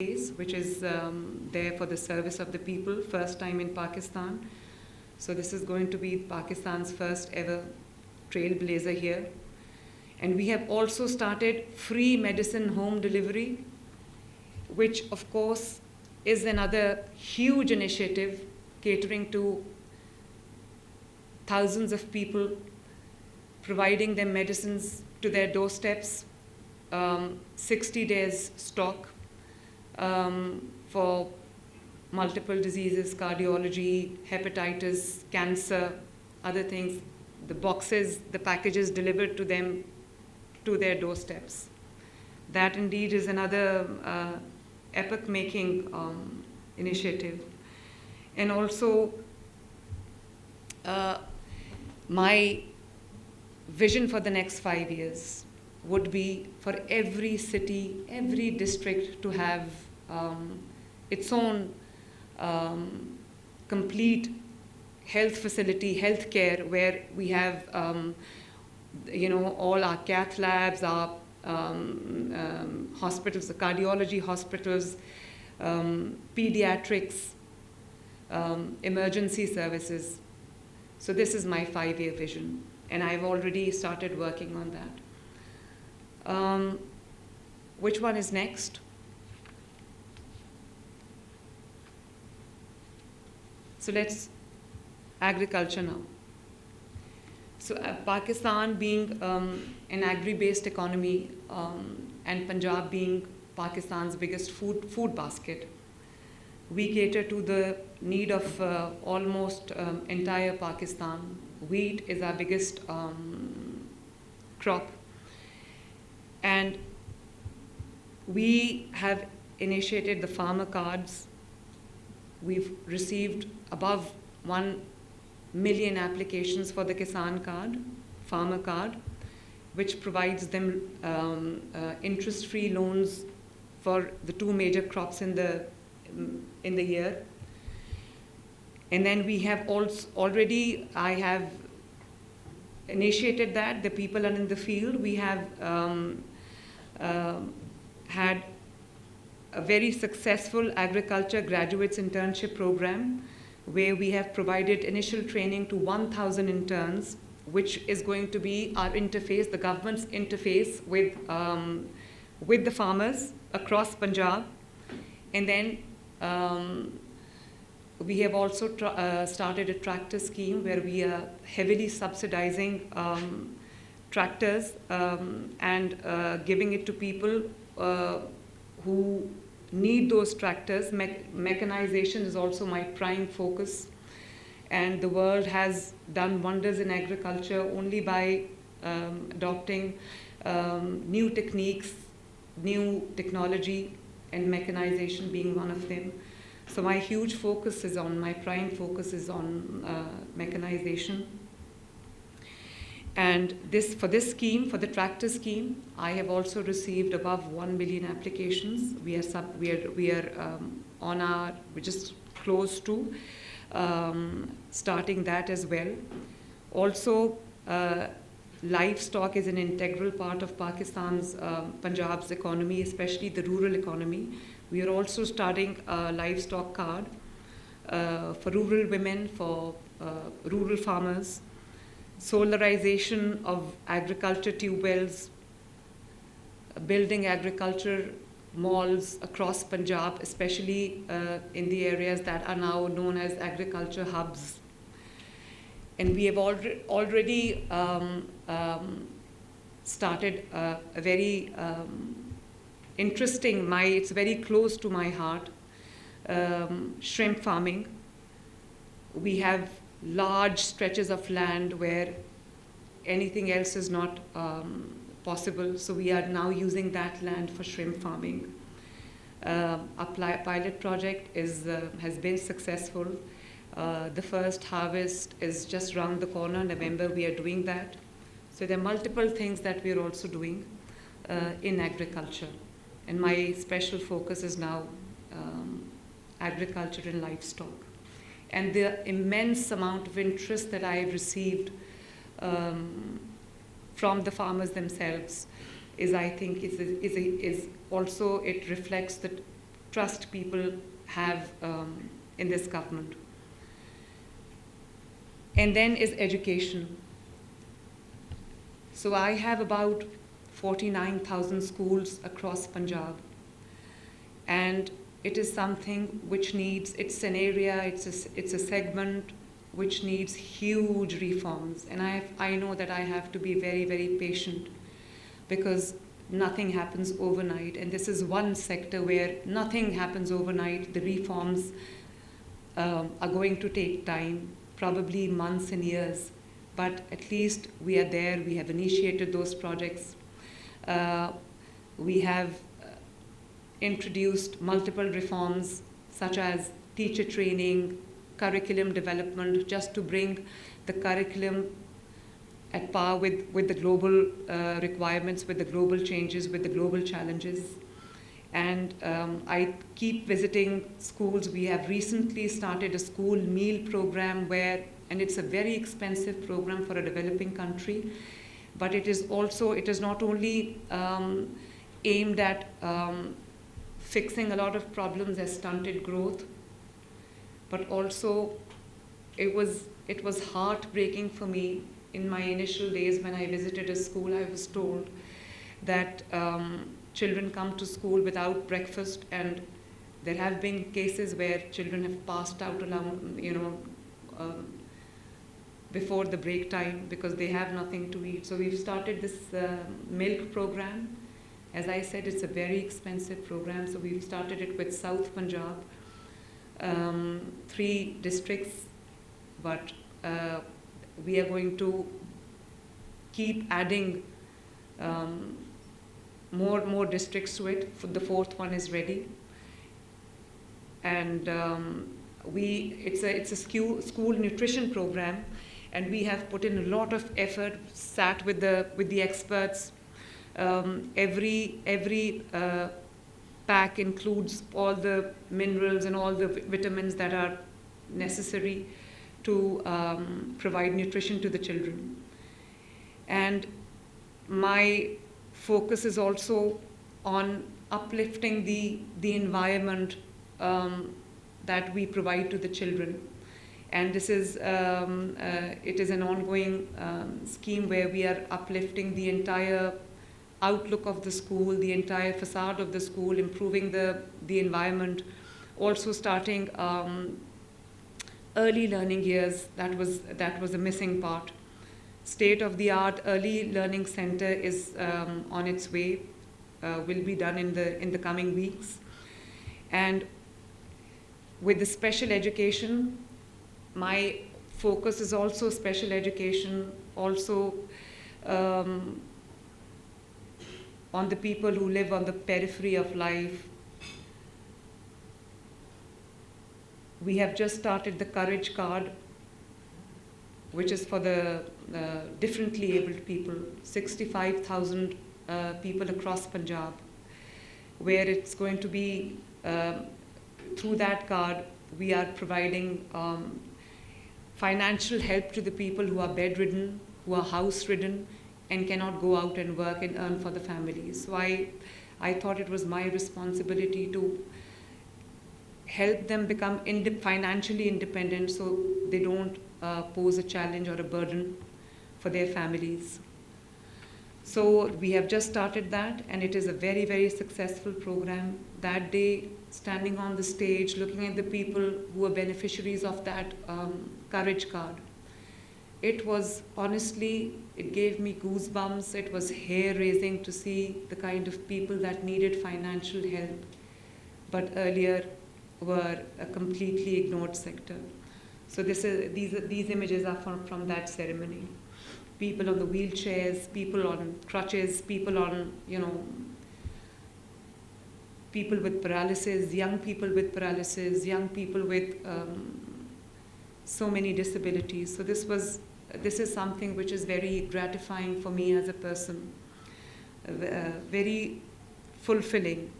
which is there for the service of the people, first time in Pakistan. So this is going to be Pakistan's first ever trailblazer here. And we have also started free medicine home delivery, which of course is another huge initiative catering to thousands of people, providing them medicines to their doorsteps, 60 days stock for multiple diseases, cardiology, hepatitis, cancer, other things. The boxes, the packages delivered to them to their doorsteps. That indeed is another epoch-making initiative. And also, my vision for the next 5 years would be for every city, every district to have its own complete health facility, health care, where we have all our cath labs, our hospitals, the cardiology hospitals, pediatrics, emergency services. So this is my 5-year vision, and I've already started working on that. Which one is next? So let's agriculture now. So Pakistan being an agri-based economy and Punjab being Pakistan's biggest food basket, we cater to the need of almost entire Pakistan. Wheat is our biggest crop. And we have initiated the farmer cards. We've received above 1 million applications for the Kisan card, farmer card, which provides them interest-free loans for the 2 major crops in the year. And then we have I have initiated that. The people are in the field. We have had a very successful agriculture graduates internship program where we have provided initial training to 1,000 interns, which is going to be our interface, the government's interface with the farmers across Punjab. And then we have also started a tractor scheme where we are heavily subsidizing tractors and giving it to people who need those tractors. Mechanization is also my prime focus, and the world has done wonders in agriculture only by adopting new techniques, new technology, and mechanization being one of them. So my prime focus is on mechanization. And for this scheme, for the tractor scheme, I have also received above 1 million applications. We're just close to starting that as well. Also, livestock is an integral part of Pakistan's, Punjab's economy, especially the rural economy. We are also starting a livestock card for rural women, for rural farmers. Solarization of agriculture tube wells, building agriculture malls across Punjab, especially in the areas that are now known as agriculture hubs. And we have already started a very interesting, it's very close to my heart, shrimp farming. We have large stretches of land where anything else is not possible. So we are now using that land for shrimp farming. Our pilot project has been successful. The first harvest is just around the corner. November, we are doing that. So there are multiple things that we are also doing in agriculture. And my special focus is now agriculture and livestock. And the immense amount of interest that I have received from the farmers themselves is, I think, is also, it reflects the trust people have in this government. And then is education. So I have about 49,000 schools across Punjab. And it is something which needs, it's an area, it's a segment which needs huge reforms. And I know that I have to be very, very patient, because nothing happens overnight. And this is one sector where nothing happens overnight. The reforms are going to take time, probably months and years. But at least we are there. We have initiated those projects. We have introduced multiple reforms, such as teacher training, curriculum development, just to bring the curriculum at par with the global requirements, with the global changes, with the global challenges. And I keep visiting schools. We have recently started a school meal program and it's a very expensive program for a developing country, but it is not only aimed at fixing a lot of problems as stunted growth, but also it was heartbreaking for me. In my initial days when I visited a school, I was told that children come to school without breakfast, and there have been cases where children have passed out before the break time because they have nothing to eat. So we've started this milk program. As I said, it's a very expensive program, so we've started it with South Punjab, 3 districts, but we are going to keep adding more districts to it. The 4th one is ready, and it's a school nutrition program, and we have put in a lot of effort, sat with the experts. Every pack includes all the minerals and all the vitamins that are necessary to provide nutrition to the children. And my focus is also on uplifting the environment that we provide to the children. And this is it is an ongoing scheme where we are uplifting the entire outlook of the school, the entire facade of the school, improving the environment, also starting early learning years. That was a missing part. State-of-the-art early learning center is on its way, will be done in the coming weeks. And with the special education, my focus is also special education, also on the people who live on the periphery of life. We have just started the Courage Card, which is for the differently abled people, 65,000 people across Punjab, where it's going to be, through that card, we are providing financial help to the people who are bedridden, who are house-ridden, and cannot go out and work and earn for the families. So I thought it was my responsibility to help them become financially independent, so they don't pose a challenge or a burden for their families. So we have just started that, and it is a very, very successful program. That day, standing on the stage, looking at the people who are beneficiaries of that Courage Card, it was, honestly, it gave me goosebumps. It was hair-raising to see the kind of people that needed financial help, but earlier were a completely ignored sector. So these images are from that ceremony. People on the wheelchairs, people on crutches, people on, people with paralysis, young people with paralysis, young people with so many disabilities. So this is something which is very gratifying for me as a person, very fulfilling.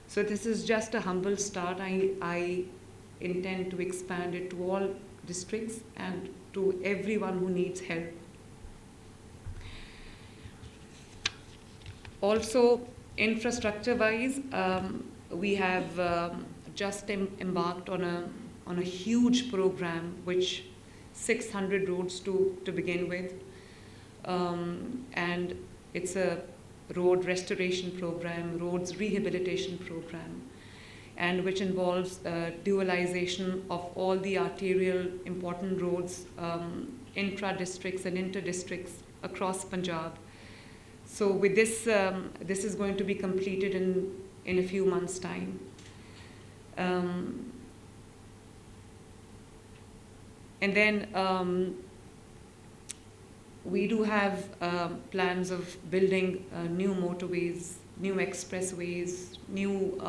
So this is just a humble start. I intend to expand it to all districts and to everyone who needs help. Also, infrastructure-wise, we have just embarked on a huge program, which 600 roads to begin with, and it's a road restoration program, roads rehabilitation program, and which involves dualization of all the arterial important roads, intra-districts and inter-districts across Punjab. So with this, this is going to be completed in a few months' time. And then we do have plans of building new motorways, new expressways, new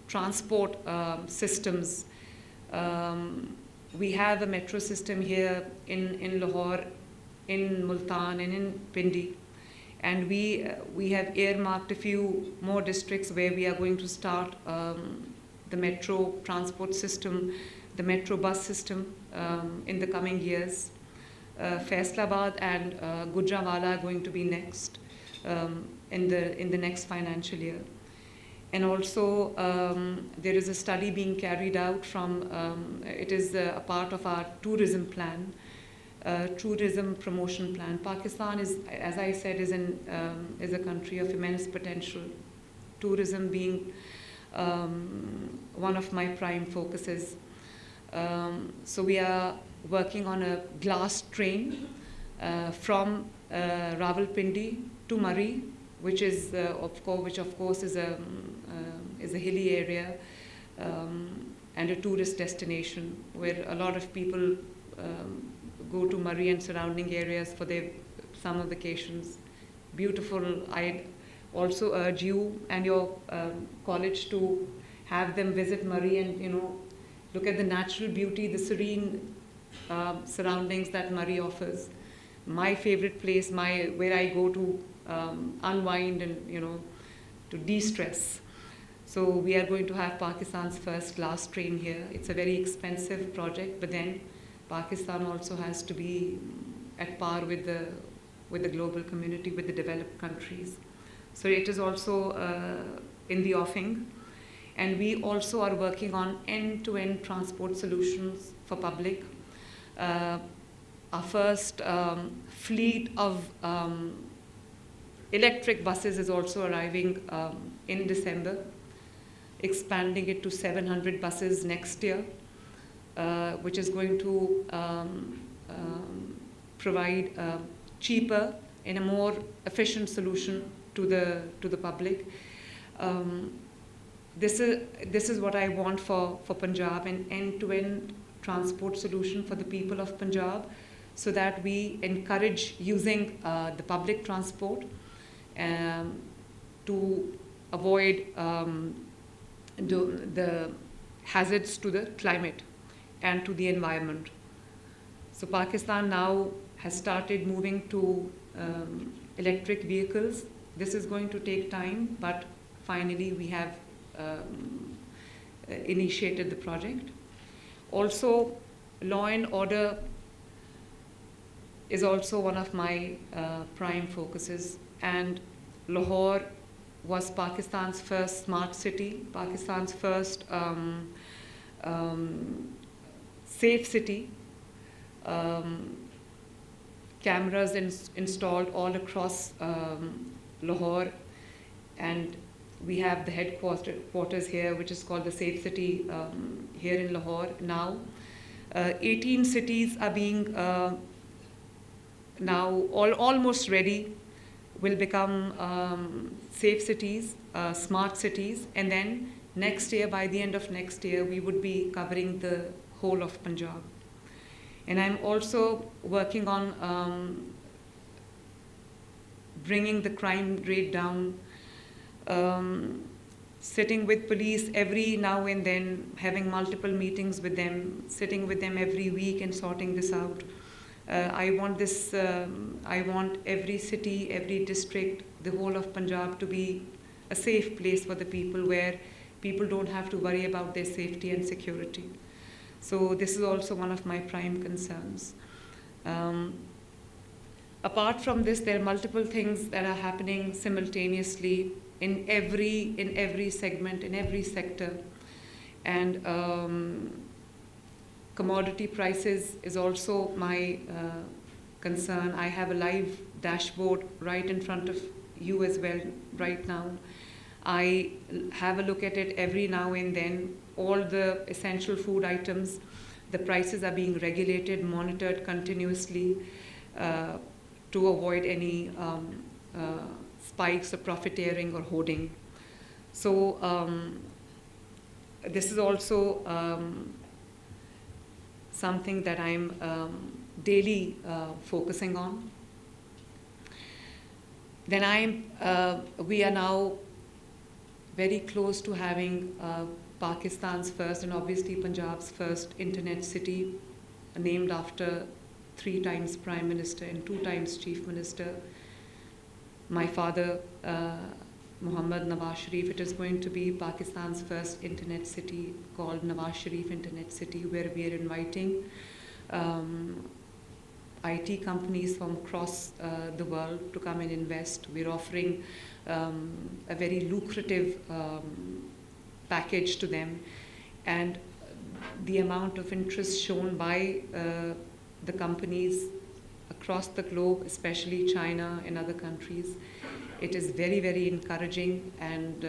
transport systems. We have a metro system here in Lahore, in Multan, and in Pindi. And we have earmarked a few more districts where we are going to start the metro transport system, the metro bus system in the coming years. Faisalabad and Gujranwala are going to be next in the next financial year. And also there is a study being carried out from, it is a part of our tourism plan, tourism promotion plan. Pakistan is, as I said, is a country of immense potential. Tourism being one of my prime focuses. So we are working on a glass train from Rawalpindi to Murree, which is of course is a hilly area and a tourist destination where a lot of people go to Murree and surrounding areas for their summer vacations. Beautiful. I also urge you and your college to have them visit Murree and look at the natural beauty, the serene surroundings that Murree offers. My favorite place, where I go to unwind and to de-stress. So we are going to have Pakistan's first glass train here. It's a very expensive project, but then Pakistan also has to be at par with the global community, with the developed countries. So it is also in the offing. And we also are working on end-to-end transport solutions for public. Our first fleet of electric buses is also arriving in December, expanding it to 700 buses next year, which is going to provide a cheaper and a more efficient solution to the public. This is what I want for Punjab, an end-to-end transport solution for the people of Punjab, so that we encourage using the public transport to avoid the hazards to the climate and to the environment. So Pakistan now has started moving to electric vehicles. This is going to take time, but finally we have initiated the project. Also, law and order is also one of my prime focuses, and Lahore was Pakistan's first smart city, Pakistan's first safe city. Cameras installed all across Lahore, and we have the headquarters here, which is called the Safe City here in Lahore now. 18 cities are being now almost ready, will become safe cities, smart cities, and then next year, by the end of next year, we would be covering the whole of Punjab. And I'm also working on bringing the crime rate down, sitting with police every now and then, having multiple meetings with them, sitting with them every week and sorting this out. I want every city, every district, the whole of Punjab to be a safe place for the people, where people don't have to worry about their safety and security. So this is also one of my prime concerns. Apart from this, there are multiple things that are happening simultaneously in every segment, in every sector. And commodity prices is also my concern. I have a live dashboard right in front of you as well right now. I have a look at it every now and then. All the essential food items, the prices are being regulated, monitored continuously to avoid any spikes of profiteering or hoarding. So this is also something that I'm daily focusing on. Then we are now very close to having Pakistan's first and obviously Punjab's first internet city, named after 3 times Prime Minister and 2 times Chief Minister, my father, Muhammad Nawaz. It is going to be Pakistan's first internet city called Nawaz Internet City, where we are inviting IT companies from across the world to come and invest. We're offering a very lucrative package to them, and the amount of interest shown by the companies across the globe, especially China and other countries, it is very, very encouraging. And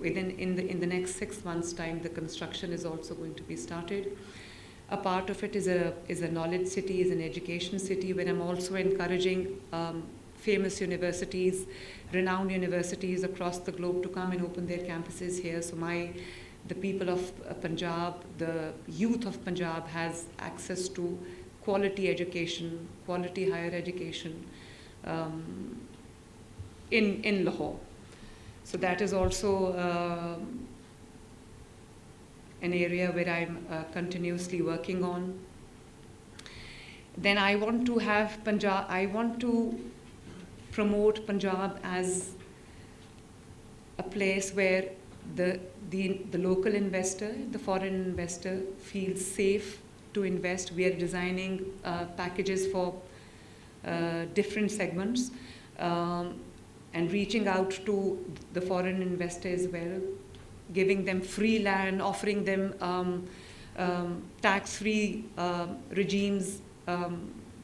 in the next 6 months' time, the construction is also going to be started. A part of it is a knowledge city, is an education city, where I'm also encouraging famous universities, renowned universities across the globe to come and open their campuses here. So the people of Punjab, the youth of Punjab has access to quality education, quality higher education in Lahore. So that is also an area where I'm continuously working on. Then I want to promote Punjab as a place where the local investor, the foreign investor, feels safe to invest. We are designing packages for different segments and reaching out to the foreign investor as well, giving them free land, offering them tax-free regimes,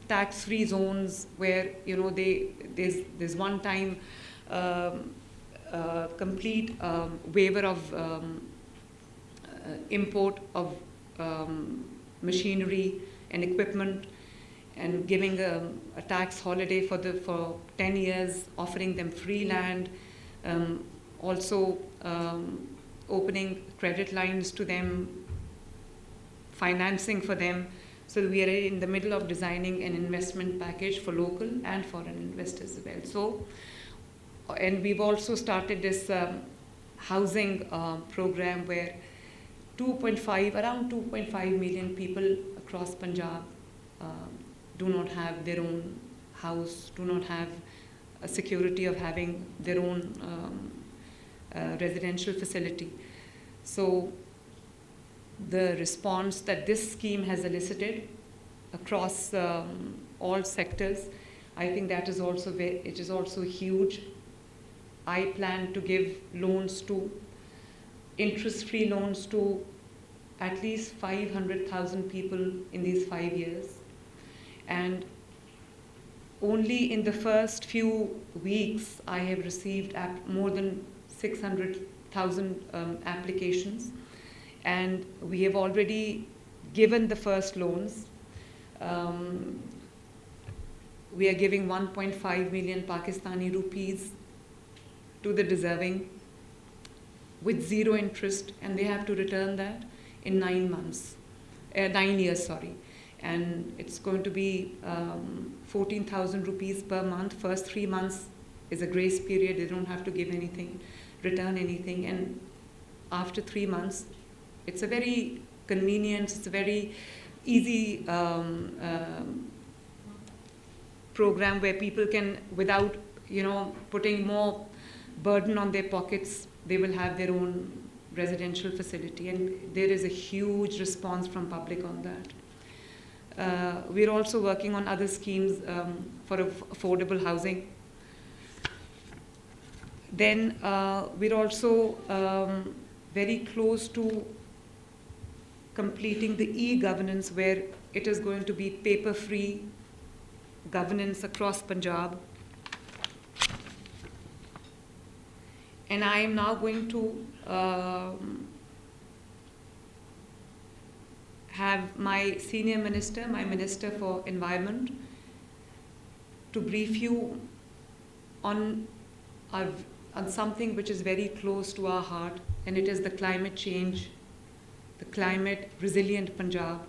tax-free zones where there's one-time complete waiver of import of machinery and equipment, and giving a tax holiday for 10 years, offering them free land, also opening credit lines to them, financing for them. So we are in the middle of designing an investment package for local and foreign investors as well. So, and we've also started this housing program where around 2.5 million people across Punjab do not have their own house, do not have a security of having their own residential facility. So the response that this scheme has elicited across all sectors, I think that is also it is also huge. I plan to give loans interest-free loans to at least 500,000 people in these 5 years. And only in the first few weeks, I have received more than 600,000 applications. And we have already given the first loans. We are giving 1.5 million Pakistani rupees to the deserving with 0 interest, and they have to return that in 9 years. And it's going to be 14,000 rupees per month. First 3 months is a grace period. They don't have to give anything, return anything. And after 3 months, it's a very convenient, it's a very easy program where people can, without putting more burden on their pockets, they will have their own residential facility. And there is a huge response from public on that. We're also working on other schemes for affordable housing. Then we're also very close to completing the e-governance, where it is going to be paper-free governance across Punjab. And I am now going to have my senior minister, my Minister for Environment, to brief you on something which is very close to our heart, and it is the climate change, the climate resilient Punjab.